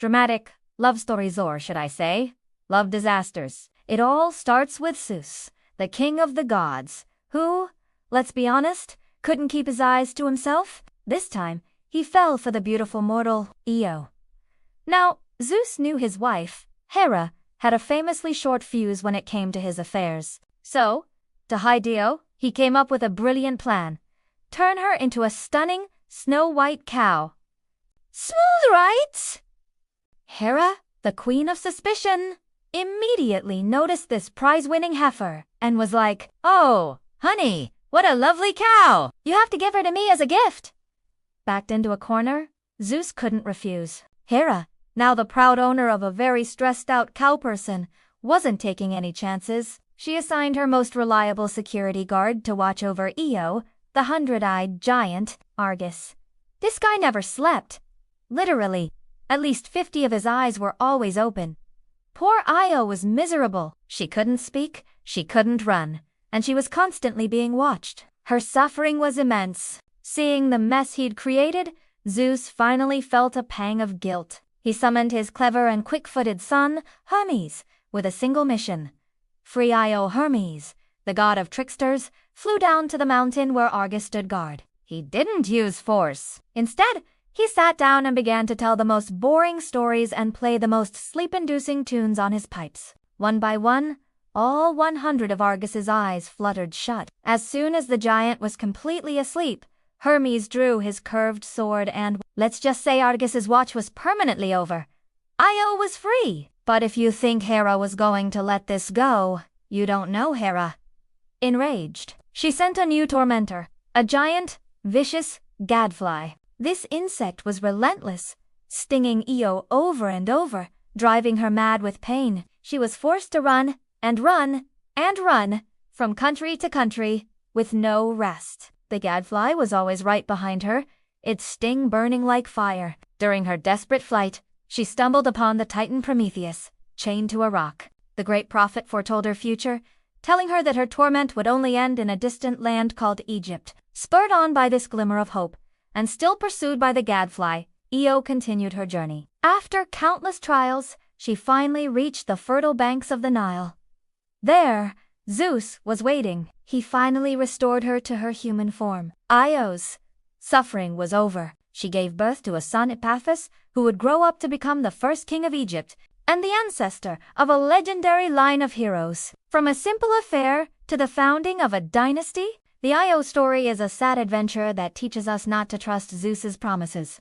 Dramatic love stories, or should I say, love disasters. It all starts with Zeus, the king of the gods, who, let's be honest, couldn't keep his eyes to himself. This time, he fell for the beautiful mortal, Io. Now, Zeus knew his wife, Hera, had a famously short fuse when it came to his affairs. So, to hide Io, he came up with a brilliant plan. Turn her into a stunning, snow-white cow. Smooth, right? Hera, the queen of suspicion, immediately noticed this prize-winning heifer and was like, "Oh, honey, what a lovely cow! You have to give her to me as a gift." Backed into a corner, Zeus couldn't refuse. Hera, now the proud owner of a very stressed-out cow person, wasn't taking any chances. She assigned her most reliable security guard to watch over Io, the 100-eyed giant, Argus. This guy never slept. Literally, at least 50 of his eyes were always open. Poor Io was miserable. She couldn't speak, she couldn't run, and she was constantly being watched. Her suffering was immense. Seeing the mess he'd created, Zeus finally felt a pang of guilt. He summoned his clever and quick-footed son, Hermes, with a single mission. Free Io. Hermes, the god of tricksters, flew down to the mountain where Argus stood guard. He didn't use force. Instead, he sat down and began to tell the most boring stories and play the most sleep-inducing tunes on his pipes. One by one, all 100 of Argus's eyes fluttered shut. As soon as the giant was completely asleep, Hermes drew his curved sword and, let's just say Argus's watch was permanently over. Io was free. But if you think Hera was going to let this go, you don't know Hera. Enraged, she sent a new tormentor, a giant, vicious gadfly. This insect was relentless, stinging Io over and over, driving her mad with pain. She was forced to run and run and run from country to country with no rest. The gadfly was always right behind her, its sting burning like fire. During her desperate flight, she stumbled upon the Titan Prometheus, chained to a rock. The great prophet foretold her future, telling her that her torment would only end in a distant land called Egypt. Spurred on by this glimmer of hope, and still pursued by the gadfly, Io continued her journey. After countless trials, she finally reached the fertile banks of the Nile. There, Zeus was waiting. He finally restored her to her human form. Io's suffering was over. She gave birth to a son, Epaphus, who would grow up to become the first king of Egypt and the ancestor of a legendary line of heroes. From a simple affair to the founding of a dynasty, the Io story is a sad adventure that teaches us not to trust Zeus's promises.